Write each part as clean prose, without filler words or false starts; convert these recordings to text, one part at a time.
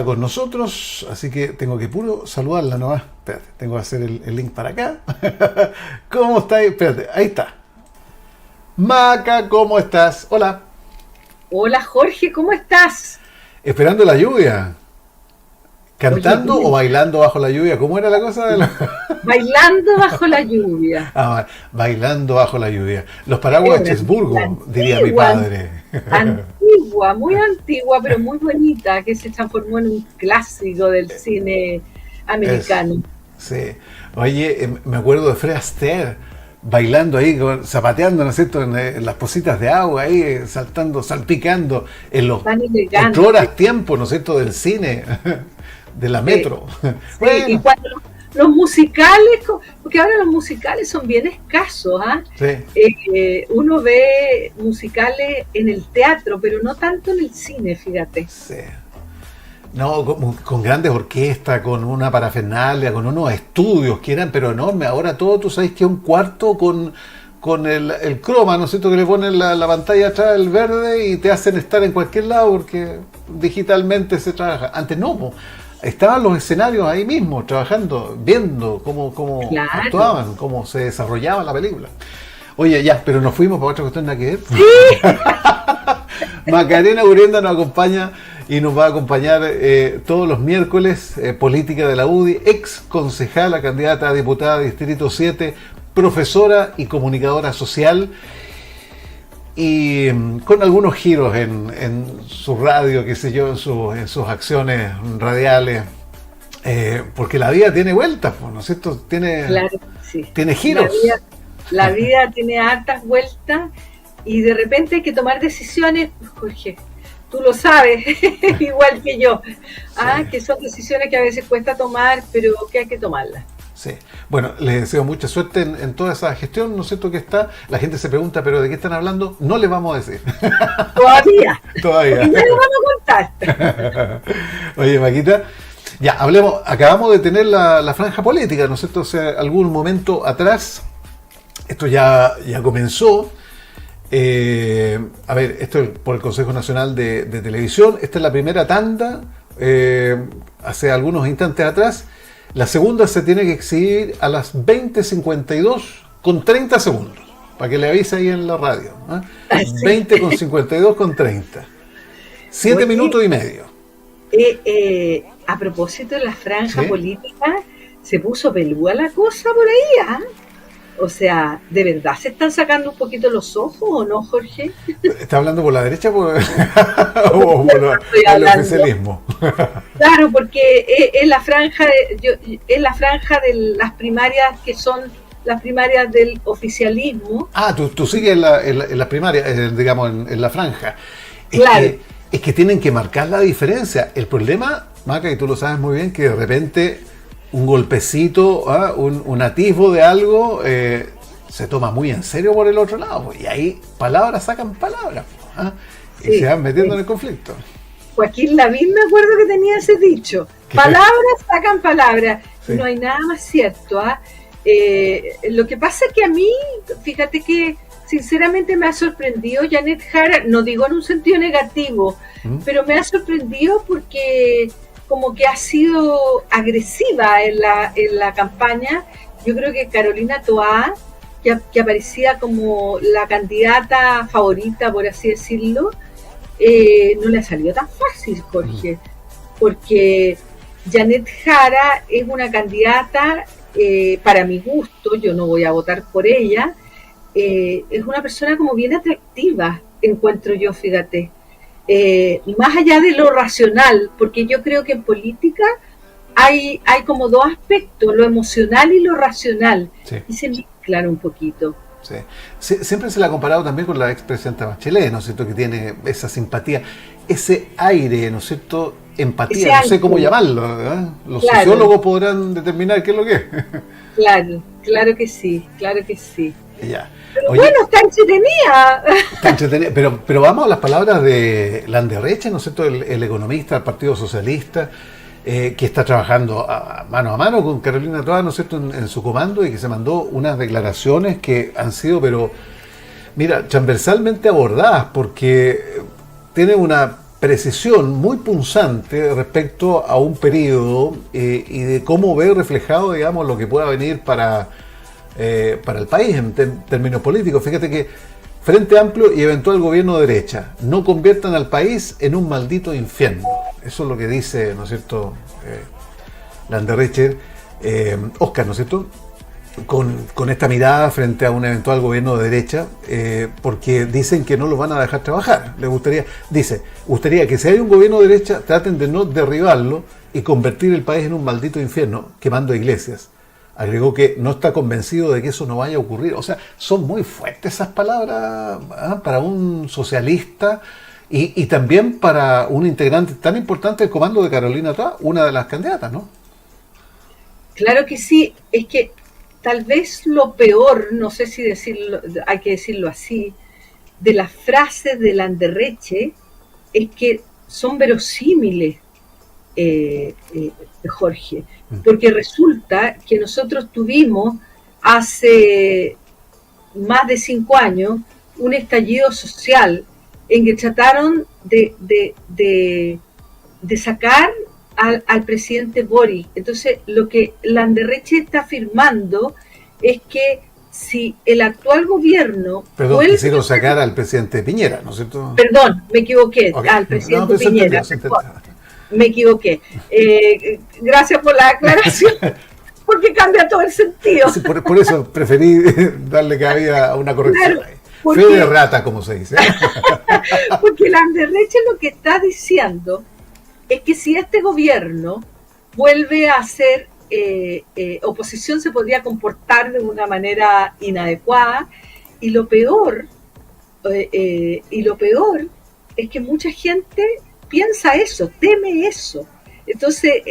Con nosotros, así que tengo que puro saludarla nomás. Espérate, tengo que hacer el link para acá. ¿Cómo estáis? Espérate, ahí está. Maca, ¿cómo estás? Hola. Hola Jorge, ¿cómo estás? Esperando la lluvia. Oye, ¿Cantando o bailando bajo la lluvia? ¿Cómo era la cosa de la... bailando bajo la lluvia. Bailando bajo la lluvia. Los Es paraguas de una película Chesburgo, diría mi antigua, padre. antigua, muy antigua, pero muy bonita, que se transformó en un clásico del cine Es, americano. sí. Oye, me acuerdo de Fred Astaire bailando ahí, zapateando, ¿no es cierto?, en las pocitas de agua, ahí saltando, salpicando, en los Tan elegante. otroras tiempos, ¿no es cierto?, del cine, de la Sí, metro. sí, y Bueno, cuando los musicales, porque ahora los musicales son bien escasos, ¿ah? sí, Uno ve musicales en el teatro, pero no tanto en el cine, fíjate. sí. No, con grandes orquestas, con una parafernalia, con unos estudios que eran pero enormes. Ahora todo, tú sabes que es un cuarto con el croma, ¿no es cierto? Que le ponen la pantalla atrás, el verde, y te hacen estar en cualquier lado porque digitalmente se trabaja. Antes no, po. Estaban los escenarios ahí mismo, trabajando, viendo cómo Claro. actuaban, cómo se desarrollaba la película. Oye, ya, pero nos fuimos para otra cuestión nada que ver. Macarena Urienda nos acompaña y nos va a acompañar todos los miércoles, política de la UDI, ex concejala, candidata a diputada de Distrito 7, profesora y comunicadora social, y con algunos giros en su radio, qué sé yo, en sus acciones radiales, porque la vida tiene vueltas, ¿no es cierto? Claro, sí. Tiene La giros. vida, la vida tiene hartas vueltas y de repente hay que tomar decisiones, Jorge, tú lo sabes, igual que yo, Sí. que son decisiones que a veces cuesta tomar, pero que hay que tomarlas. Sí. Bueno, les deseo mucha suerte en toda esa gestión, ¿no es cierto? Que está. La gente se pregunta, ¿pero de qué están hablando? No les vamos a decir. Todavía, Todavía. porque ya lo vamos a contar. Oye, Maquita, ya, hablemos. Acabamos de tener la franja política, ¿no es cierto? O sea, algún momento atrás, esto ya comenzó. A ver, esto es por el Consejo Nacional de Televisión. Esta es la primera tanda, hace algunos instantes atrás. La segunda se tiene que exhibir a las 20:52 con 30 segundos, para que le avise ahí en la radio. ¿Eh? Así. 20:52 con 30. 7 Oye, minutos y medio. a propósito de la franja ¿Sí? política, se puso pelúa la cosa por ahí, ¿ah? O sea, ¿de verdad se están sacando un poquito los ojos o no, Jorge? ¿Está hablando por la derecha o Estoy por el hablando. oficialismo? Claro, porque es la franja es la franja de las primarias que son las primarias del oficialismo. Ah, tú sigues en la primaria, digamos, en la franja. Es Claro, que, es que tienen que marcar la diferencia. El problema, Maca, y tú lo sabes muy bien, que de repente un golpecito, un atisbo de algo, se toma muy en serio por el otro lado. Y ahí palabras sacan palabras. ¿Ah? Y se sí. van metiendo en el conflicto. Joaquín Lavín me acuerdo que tenía ese dicho. ¿Qué? Palabras sacan palabras. Y Sí. no hay nada más cierto. Lo que pasa es que a mí, fíjate que sinceramente me ha sorprendido Janet Jara, no digo en un sentido negativo, ¿Mm? pero me ha sorprendido porque como que ha sido agresiva en la campaña. Yo creo que Carolina Toá, que aparecía como la candidata favorita, por así decirlo, no le salió tan fácil, ¿Mm? Jorge, porque Janet Jara es una candidata, para mi gusto, yo no voy a votar por ella, es una persona como bien atractiva, encuentro yo, fíjate. Más allá de lo racional, porque yo creo que en política hay como dos aspectos, lo emocional y lo racional, Sí. y se mezclan un poquito. Sí. Siempre se la ha comparado también con la expresidenta Bachelet, ¿no es cierto? Que tiene esa simpatía, ese aire, ¿no es cierto? Ese Empatía, no sé cómo ángel, llamarlo, ¿verdad? Los claro, sociólogos podrán determinar qué es lo que es. claro, claro que sí, claro que sí. Ya. Pero Oye, bueno, está entretenida. está entretenido, pero vamos a las palabras de Landerreche, ¿no es cierto? El economista del Partido Socialista, que está trabajando a mano con Carolina Toá, ¿no es cierto?, en su comando, y que se mandó unas declaraciones que han sido, pero mira, transversalmente abordadas, porque tiene una precisión muy punzante respecto a un periodo y de cómo ver reflejado, digamos, lo que pueda venir para el país en términos políticos. Fíjate que Frente Amplio y eventual gobierno de derecha no conviertan al país en un maldito infierno. Eso es lo que dice, ¿no es cierto?, Landerreche, Oscar, ¿no es cierto?, con esta mirada frente a un eventual gobierno de derecha, porque dicen que no lo van a dejar trabajar. Gustaría que si hay un gobierno de derecha, traten de no derribarlo y convertir el país en un maldito infierno, quemando iglesias. Agregó que no está convencido de que eso no vaya a ocurrir. O sea, son muy fuertes esas palabras para un socialista y también para un integrante tan importante del comando de Carolina Toá, una de las candidatas, ¿no? Claro que sí, es que tal vez lo peor, no sé si decirlo, hay que decirlo así, de las frases de Landerreche es que son verosímiles, Jorge, porque resulta que nosotros tuvimos hace más de 5 años un estallido social en que trataron de sacar al presidente Boric. Entonces, lo que Landerreche está afirmando es que si el actual gobierno... Perdón, quisieron sacar al presidente Piñera, ¿no es cierto? Perdón, me equivoqué, okay. Al presidente Piñera. Me equivoqué. Gracias por la aclaración, porque cambia todo el sentido. Sí, por eso preferí darle cabida a una corrección. Claro, porque, fe de rata, como se dice. Porque Landerreche lo que está diciendo es que si este gobierno vuelve a hacer oposición, se podría comportar de una manera inadecuada, y lo peor es que mucha gente piensa eso, teme eso. Entonces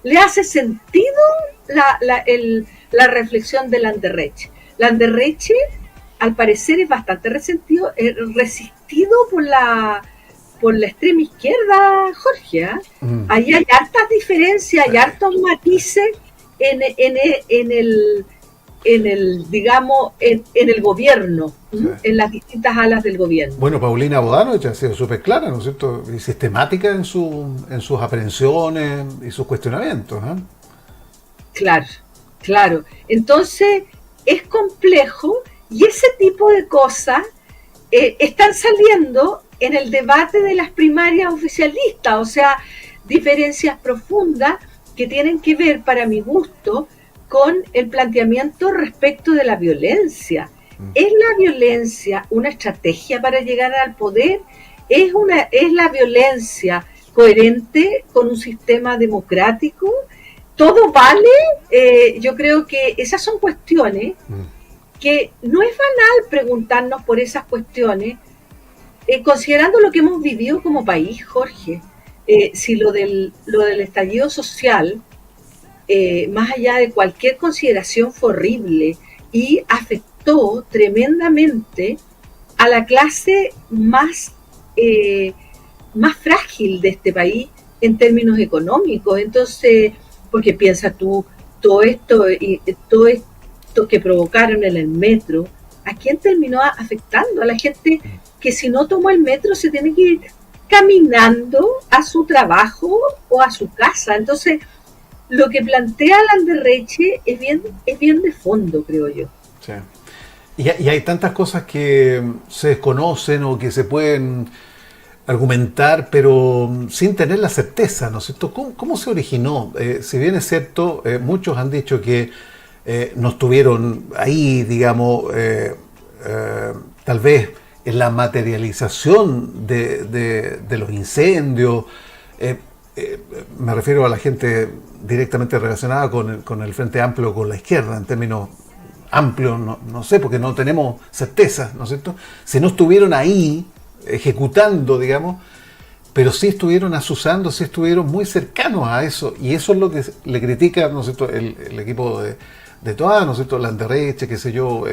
le hace sentido la reflexión de Landerreche. Landerreche, al parecer, es bastante resistido por la extrema izquierda, Jorge. Ahí hay hartas diferencias, hay hartos matices en el gobierno, en las distintas alas del gobierno. Bueno, Paulina Bodanovich ha sido súper clara, ¿no es cierto?, y sistemática en sus aprehensiones y sus cuestionamientos. Claro. Entonces, es complejo, y ese tipo de cosas están saliendo en el debate de las primarias oficialistas, o sea, diferencias profundas que tienen que ver, para mi gusto, con el planteamiento respecto de la violencia. ¿Es la violencia una estrategia para llegar al poder? ¿Es la violencia coherente con un sistema democrático? ¿Todo vale? Yo creo que esas son cuestiones que no es banal preguntarnos por esas cuestiones, considerando lo que hemos vivido como país, Jorge. Si lo del estallido social, más allá de cualquier consideración, fue horrible y afectó tremendamente a la clase más frágil de este país en términos económicos. Entonces, porque piensa tú, todo esto que provocaron en el metro, ¿a quién terminó afectando? A la gente que, si no tomó el metro, se tiene que ir caminando a su trabajo o a su casa. Entonces, lo que plantea Landerreche es bien de fondo, creo yo. Sí. Y hay tantas cosas que se desconocen o que se pueden argumentar, pero sin tener la certeza, ¿no es cierto? ¿Cómo se originó? Si bien es cierto, muchos han dicho que no estuvieron ahí, digamos, tal vez en la materialización de los incendios. Me refiero a la gente directamente relacionada con el Frente Amplio, con la izquierda, en términos amplios, no sé, porque no tenemos certeza, ¿no es cierto? Si no estuvieron ahí ejecutando, digamos, pero sí estuvieron azuzando, sí estuvieron muy cercanos a eso, y eso es lo que le critica, ¿no es cierto?, el equipo de Toá, ¿no es cierto?, Landerreche, qué sé yo,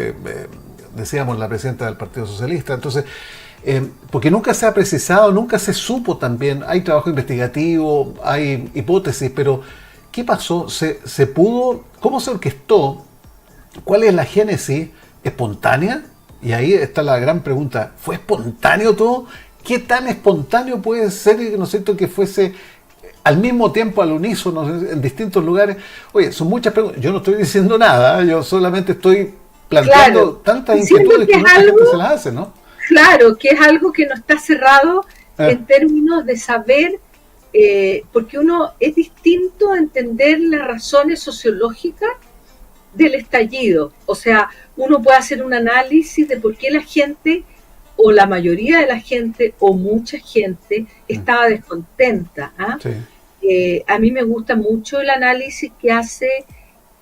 decíamos la presidenta del Partido Socialista. Entonces, porque nunca se ha precisado, nunca se supo también, hay trabajo investigativo, hay hipótesis, pero ¿qué pasó? ¿Se pudo? ¿Cómo se orquestó? ¿Cuál es la génesis? ¿Espontánea? Y ahí está la gran pregunta, ¿fue espontáneo todo? ¿Qué tan espontáneo puede ser, ¿no es cierto?, que fuese al mismo tiempo, al unísono, en distintos lugares? Oye, son muchas preguntas. Yo no estoy diciendo nada, yo solamente estoy planteando tantas inquietudes que mucha gente se las hace, ¿no? Claro, que es algo que no está cerrado en términos de saber, porque uno es distinto a entender las razones sociológicas del estallido. O sea, uno puede hacer un análisis de por qué la gente, o la mayoría de la gente, o mucha gente, estaba descontenta. Sí. A mí me gusta mucho el análisis que hace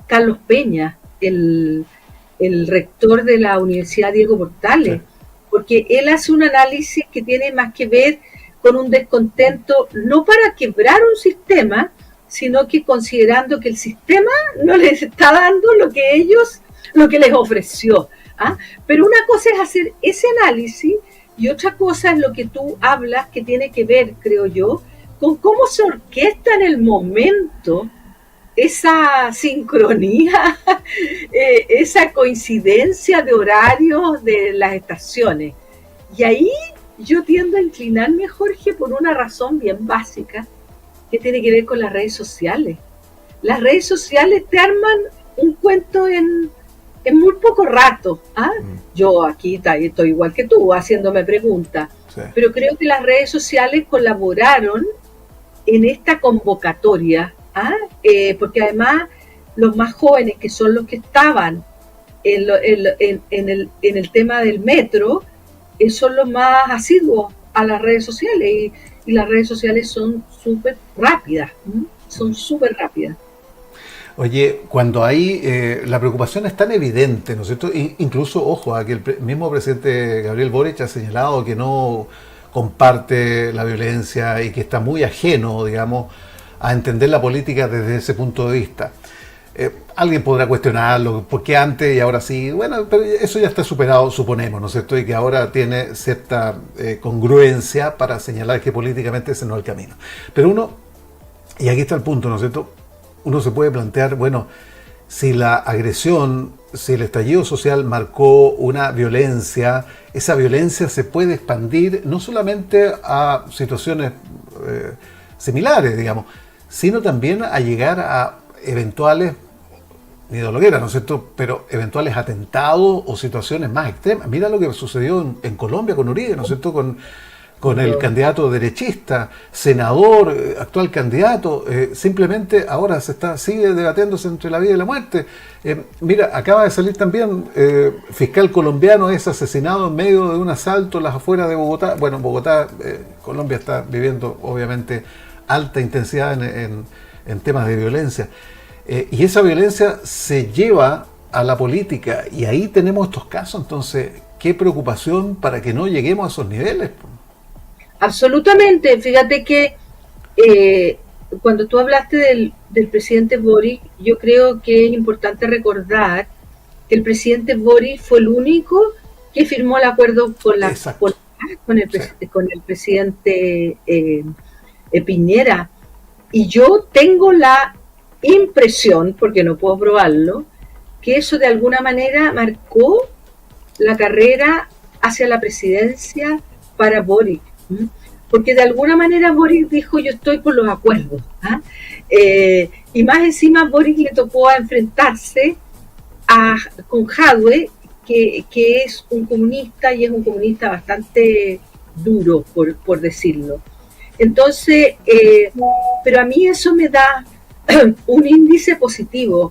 Carlos Peña, el rector de la Universidad Diego Portales, sí, porque él hace un análisis que tiene más que ver con un descontento, no para quebrar un sistema, sino que considerando que el sistema no les está dando lo que les ofreció. Pero una cosa es hacer ese análisis y otra cosa es lo que tú hablas, que tiene que ver, creo yo, con cómo se orquesta en el momento esa sincronía, esa coincidencia de horarios de las estaciones. Y ahí yo tiendo a inclinarme, Jorge, por una razón bien básica, que tiene que ver con las redes sociales. Las redes sociales te arman un cuento en muy poco rato. Yo aquí estoy igual que tú, haciéndome preguntas, sí, pero creo que las redes sociales colaboraron en esta convocatoria, porque además los más jóvenes, que son los que estaban en el tema del metro, son los más asiduos a las redes sociales, y las redes sociales son súper rápidas, son súper rápidas. Oye, cuando hay, la preocupación es tan evidente, ¿no es cierto? Incluso, ojo, a que el mismo presidente Gabriel Boric ha señalado que no comparte la violencia y que está muy ajeno, digamos, a entender la política desde ese punto de vista. Alguien podrá cuestionarlo, ¿por qué antes y ahora sí? Bueno, pero eso ya está superado, suponemos, ¿no es cierto? Y que ahora tiene cierta congruencia para señalar que políticamente ese no es el camino. Pero uno, y aquí está el punto, ¿no es cierto?, uno se puede plantear, bueno, si la agresión, si el estallido social marcó una violencia, esa violencia se puede expandir no solamente a situaciones similares, digamos, sino también a llegar a eventuales, ni de lo que era, ¿no es cierto?, pero eventuales atentados o situaciones más extremas. Mira lo que sucedió en Colombia con Uribe, ¿no es cierto?, con el candidato derechista, senador, actual candidato, simplemente ahora sigue debatiéndose entre la vida y la muerte. Mira, acaba de salir también, fiscal colombiano es asesinado en medio de un asalto en las afueras de Bogotá. Bueno, en Bogotá, Colombia está viviendo obviamente alta intensidad en temas de violencia. Y esa violencia se lleva a la política, y ahí tenemos estos casos. Entonces, qué preocupación para que no lleguemos a esos niveles. Absolutamente. Fíjate que cuando tú hablaste del presidente Boric, yo creo que es importante recordar que el presidente Boric fue el único que firmó el acuerdo con el presidente Piñera. Y yo tengo la impresión, porque no puedo probarlo, que eso de alguna manera marcó la carrera hacia la presidencia para Boric. Porque de alguna manera Boric dijo, yo estoy por los acuerdos. Y más encima Boric le tocó a enfrentarse con Jadwe, que es un comunista, y es un comunista bastante duro, por decirlo. Entonces, pero a mí eso me da un índice positivo,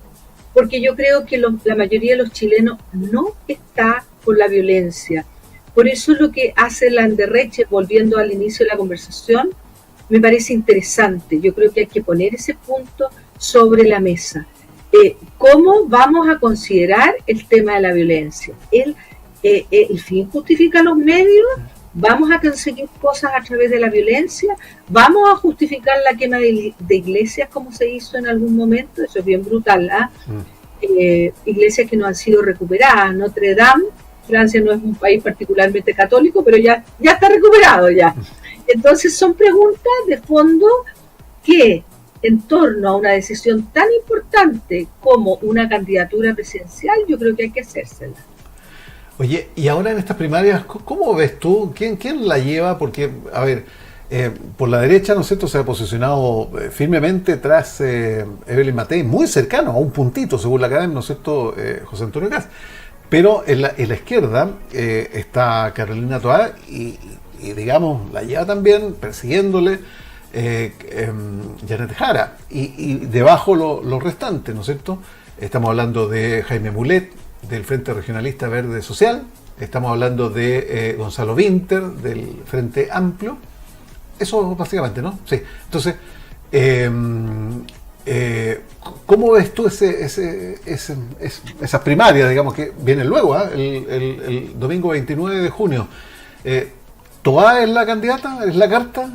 porque yo creo que la mayoría de los chilenos no está por la violencia. Por eso lo que hace Landerreche, volviendo al inicio de la conversación, me parece interesante. Yo creo que hay que poner ese punto sobre la mesa. ¿Cómo vamos a considerar el tema de la violencia? ¿El fin justifica los medios? ¿Vamos a conseguir cosas a través de la violencia? ¿Vamos a justificar la quema de iglesias como se hizo en algún momento? Eso es bien brutal, iglesias que no han sido recuperadas. Notre Dame, Francia no es un país particularmente católico, pero ya está recuperado ya. Entonces son preguntas de fondo que, en torno a una decisión tan importante como una candidatura presidencial, yo creo que hay que hacérsela. Oye, y ahora en estas primarias, ¿cómo ves tú? ¿Quién la lleva? Porque, a ver, por la derecha, ¿no es cierto?, se ha posicionado firmemente tras Evelyn Matei, muy cercano, a un puntito, según la cadena, ¿no es cierto?, José Antonio Kast. Pero en la izquierda está Carolina Toá y, digamos, la lleva también persiguiéndole Janet Jara. Y debajo los restantes, ¿no es cierto? Estamos hablando de Jaime Mulet, del Frente Regionalista Verde Social. Estamos hablando de Gonzalo Vinter, del Frente Amplio. Eso básicamente, ¿no? Sí. Entonces, ¿cómo ves tú esas primarias, digamos, que vienen luego, el domingo 29 de junio? ¿Toá es la candidata? ¿Es la carta?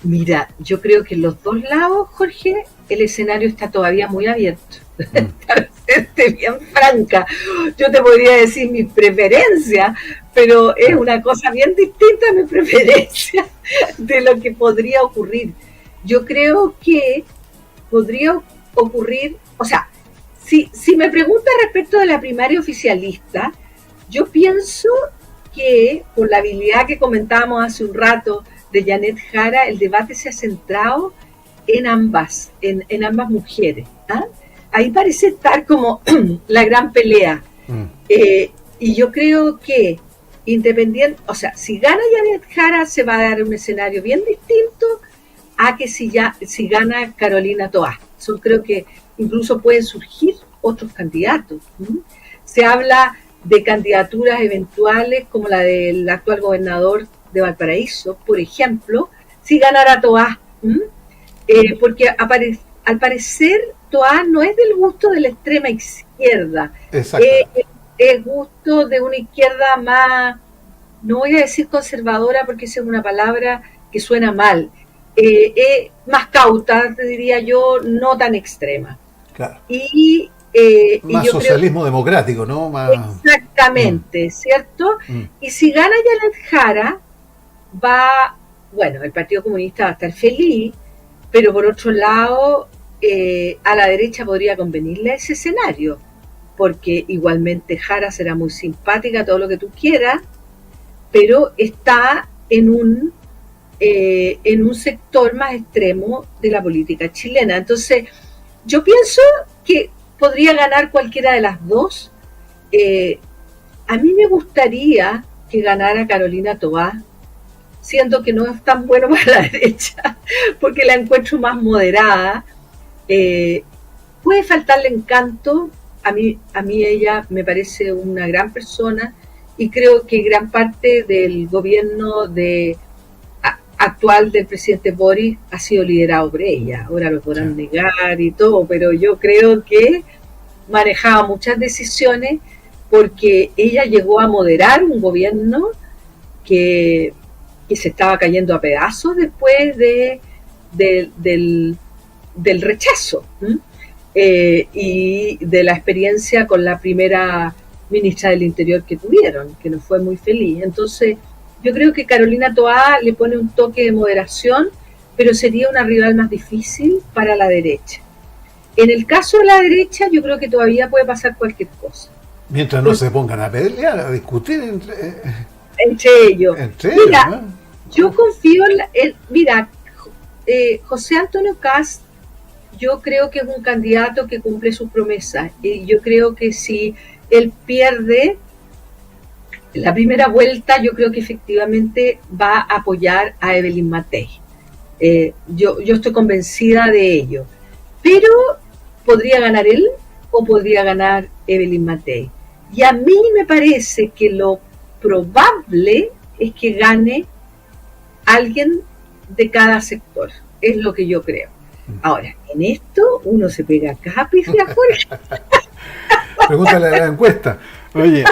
Mira, yo creo que en los dos lados, Jorge, el escenario está todavía muy abierto. Para serte bien franca, yo te podría decir mi preferencia, pero es una cosa bien distinta a mi preferencia de lo que podría ocurrir. Yo creo que podría ocurrir, o sea, si me preguntas respecto de la primaria oficialista, yo pienso que por la habilidad que comentábamos hace un rato de Janet Jara, el debate se ha centrado en ambas mujeres. ¿Ah? Ahí parece estar como la gran pelea. Y yo creo que independiente, o sea, si gana Janet Jara se va a dar un escenario bien distinto a que si gana Carolina Toá. Creo que incluso pueden surgir otros candidatos. Se habla de candidaturas eventuales como la del actual gobernador de Valparaíso, por ejemplo, si ganara Toá. Porque al parecer Toá no es del gusto de la extrema izquierda. Es gusto de una izquierda más, no voy a decir conservadora porque esa es una palabra que suena mal, más cauta, te diría yo, no tan extrema. Claro. Más yo socialismo democrático, ¿no? Exactamente, ¿cierto? Y si gana Janet Jara, el Partido Comunista va a estar feliz, pero por otro lado, a la derecha podría convenirle ese escenario, porque igualmente Jara será muy simpática, todo lo que tú quieras, pero está en un sector más extremo de la política chilena. Entonces, yo pienso que podría ganar cualquiera de las dos. A mí me gustaría que ganara Carolina Toá, siendo que no es tan bueno para la derecha, porque la encuentro más moderada. Puede faltarle encanto. A mí ella me parece una gran persona y creo que gran parte del gobierno actual del presidente Boric ha sido liderado por ella. Ahora lo podrán negar y todo, pero yo creo que manejaba muchas decisiones porque ella llegó a moderar un gobierno que se estaba cayendo a pedazos después del rechazo. Y de la experiencia con la primera ministra del Interior que tuvieron, que no fue muy feliz. Entonces, yo creo que Carolina Toá le pone un toque de moderación, pero sería una rival más difícil para la derecha. En el caso de la derecha, yo creo que todavía puede pasar cualquier cosa. Mientras no se pongan a pelear, a discutir entre ellos. Mira, ¿no? Yo confío José Antonio Kast, yo creo que es un candidato que cumple sus promesas. Y yo creo que si él pierde la primera vuelta, yo creo que efectivamente va a apoyar a Evelyn Matei. Yo estoy convencida de ello. Pero podría ganar él o podría ganar Evelyn Matei. Y a mí me parece que lo probable es que gane alguien de cada sector. Es lo que yo creo. Ahora, en esto uno se pega capis de afuera. Pregúntale a la encuesta. Oye,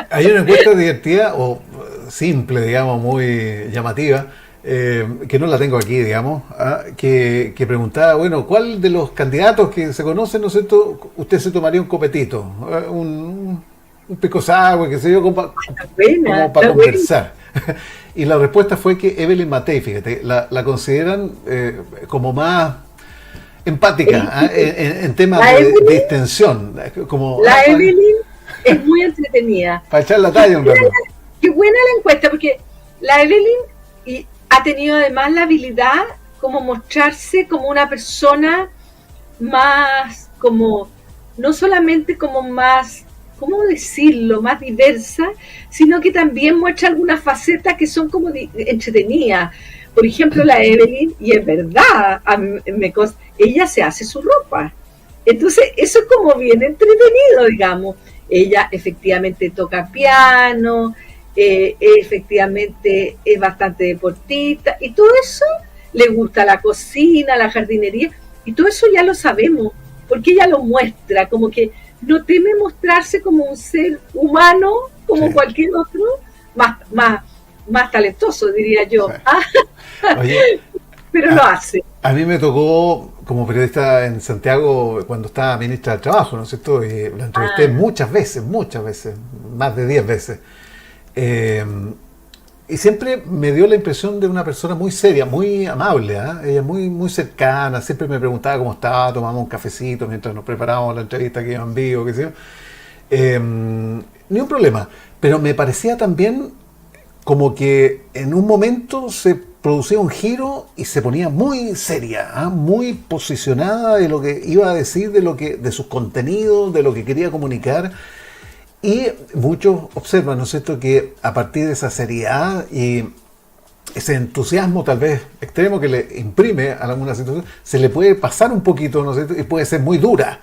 hay una encuesta divertida o simple, digamos, muy llamativa, que no la tengo aquí, digamos, que preguntaba, bueno, ¿cuál de los candidatos que se conocen, ¿no es cierto?, usted se tomaría un copetito, un pisco sour, qué sé yo, como para conversar? Y la respuesta fue que Evelyn Matei, fíjate, la consideran como más empática en temas de extensión. Como, Evelyn Es muy entretenida. Para echar la talla un rato. Qué buena la encuesta, porque la Evelyn ha tenido además la habilidad como mostrarse como una persona más, como, no solamente como más, ¿cómo decirlo?, más diversa, sino que también muestra algunas facetas que son como entretenidas. Por ejemplo, la Evelyn, y es verdad, ella se hace su ropa. Entonces, eso es como bien entretenido, digamos. Ella efectivamente toca piano, efectivamente es bastante deportista, y todo eso, le gusta la cocina, la jardinería, y todo eso ya lo sabemos, porque ella lo muestra, como que no teme mostrarse como un ser humano, como cualquier otro, más talentoso, diría yo. Sí. Oye, pero lo hace. A mí me tocó, como periodista en Santiago, cuando estaba ministra del Trabajo, ¿no es cierto? Y la entrevisté muchas veces, más de 10 veces. Y siempre me dio la impresión de una persona muy seria, muy amable, ¿eh? Ella muy cercana, siempre me preguntaba cómo estaba, tomábamos un cafecito mientras nos preparábamos la entrevista que iba en vivo, qué sé yo. Ni un problema, pero me parecía también como que en un momento se producía un giro y se ponía muy seria, ¿eh? Muy posicionada de lo que iba a decir, de sus contenidos, de lo que quería comunicar. Y muchos observan, ¿no es cierto?, que a partir de esa seriedad y ese entusiasmo tal vez extremo que le imprime a alguna situación, se le puede pasar un poquito, ¿no es cierto?, y puede ser muy dura.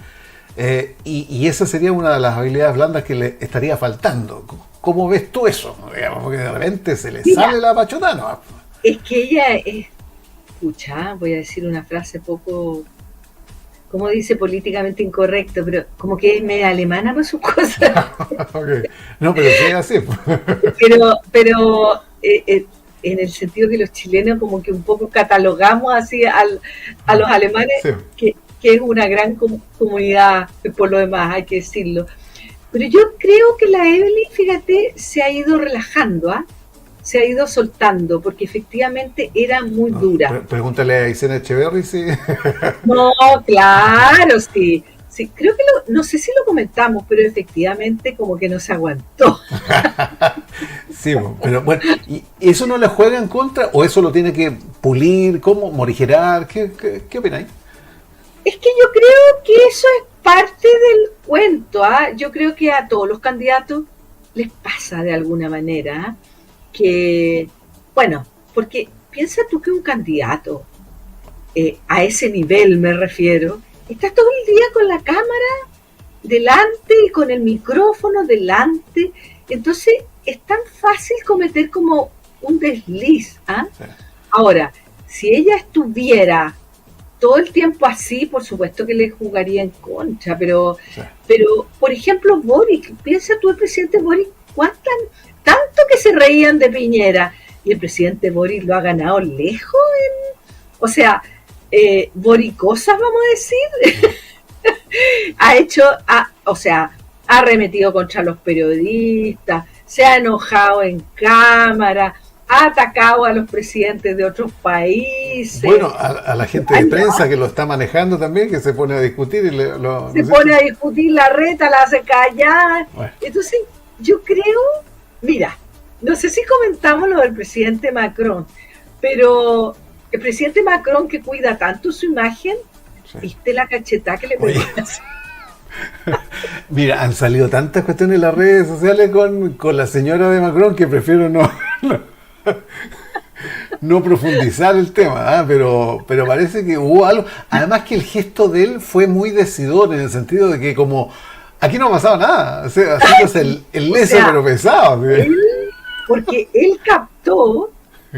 Y esa sería una de las habilidades blandas que le estaría faltando. ¿Cómo ves tú eso? Digamos, porque de repente se le sale la pachota, ¿no? Es que ella es... Escucha, voy a decir una frase poco... como dice, políticamente incorrecto, pero como que es media alemana por sus cosas. Okay. No, pero sí es así. pero en el sentido que los chilenos como que un poco catalogamos así a los alemanes, sí, que es una gran comunidad, por lo demás, hay que decirlo. Pero yo creo que la Evelyn, fíjate, se ha ido relajando, ¿ah? Se ha ido soltando, porque efectivamente era muy dura. Pregúntale a Isena Echeverry si... No, claro, sí. Sí, creo que no sé si lo comentamos, pero efectivamente como que no se aguantó. Sí, pero bueno, ¿y eso no le juega en contra o eso lo tiene que pulir? ¿Cómo? ¿Morigerar? ¿Qué opináis? Es que yo creo que eso es parte del cuento, ¿ah? Yo creo que a todos los candidatos les pasa de alguna manera, ¿eh? Que, bueno, porque piensa tú que un candidato, a ese nivel me refiero, está todo el día con la cámara delante y con el micrófono delante, entonces es tan fácil cometer como un desliz, ¿ah? Sí. Ahora, si ella estuviera todo el tiempo así, por supuesto que le jugaría en contra, pero por ejemplo, Boric, piensa tú el presidente Boric, tanto que se reían de Piñera, y el presidente Boric lo ha ganado lejos, o sea, boricosas, vamos a decir. Ha arremetido contra los periodistas, se ha enojado en cámara, ha atacado a los presidentes de otros países. Bueno, a la gente de prensa que lo está manejando también, que se pone a discutir. Pone a discutir, la reta, la hace callar. Bueno. Entonces, yo creo, mira, no sé si comentamos lo del presidente Macron, pero el presidente Macron, que cuida tanto su imagen, sí. ¿Viste la cachetada que le pegó? Mira, han salido tantas cuestiones en las redes sociales con la señora de Macron que prefiero no profundizar el tema, ¿eh? pero parece que hubo algo. Además que el gesto de él fue muy decidor en el sentido de que como aquí no ha pasado nada, o sea, haciéndose el leso, pero pesado. Porque él captó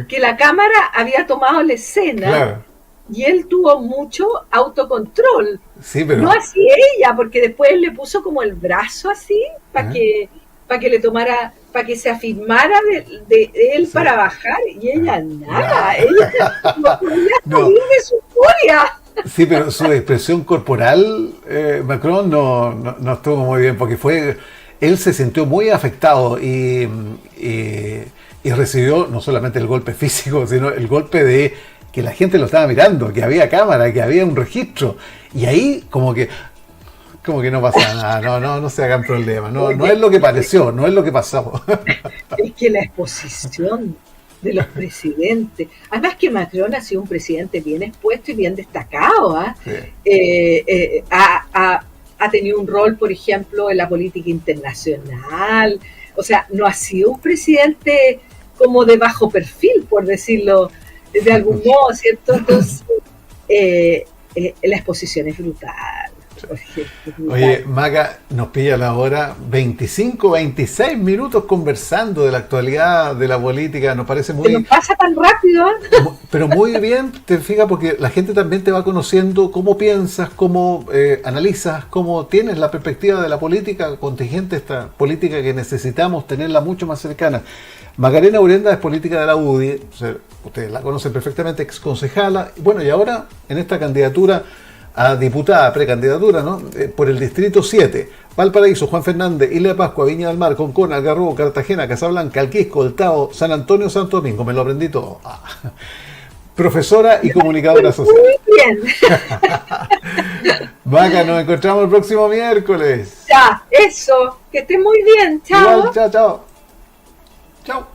que la cámara había tomado la escena, claro. Y él tuvo mucho autocontrol. Sí, pero... No así ella, porque después él le puso como el brazo así para que le tomara, para que se afirmara de él, sí. Para bajar, y ella nada, ella no podía salir de su furia. Sí, pero su expresión corporal, Macron, no estuvo muy bien, porque él se sintió muy afectado y recibió no solamente el golpe físico, sino el golpe de que la gente lo estaba mirando, que había cámara, que había un registro, y ahí como que Como que no pasa nada, no se hagan problemas, no es lo que pareció, no es lo que pasó. Es que la exposición de los presidentes, además que Macron ha sido un presidente bien expuesto y bien destacado, ¿eh? Sí. Ha tenido un rol, por ejemplo, en la política internacional, o sea, no ha sido un presidente como de bajo perfil, por decirlo de algún modo, ¿cierto? Entonces, la exposición es brutal. Oye, Maca, nos pilla la hora, 25, 26 minutos conversando de la actualidad, de la política, nos parece muy... Nos pasa tan rápido. Pero muy bien, te fijas, porque la gente también te va conociendo cómo piensas, cómo analizas, cómo tienes la perspectiva de la política contingente, esta política que necesitamos tenerla mucho más cercana. Macarena Urenda es política de la UDI, o sea, ustedes la conocen perfectamente, ex concejala, bueno, y ahora en esta candidatura a diputada, precandidatura, ¿no? Por el distrito 7, Valparaíso, Juan Fernández, Isla de Pascua, Viña del Mar, Concón, Algarrobo, Cartagena, Casablanca, Alquisco, El Tao, San Antonio, Santo Domingo, me lo aprendí todo. Profesora y comunicadora social. Muy bien. Vaca, nos encontramos el próximo miércoles. Ya, eso, que estés muy bien, chao. Igual, chao. Chao.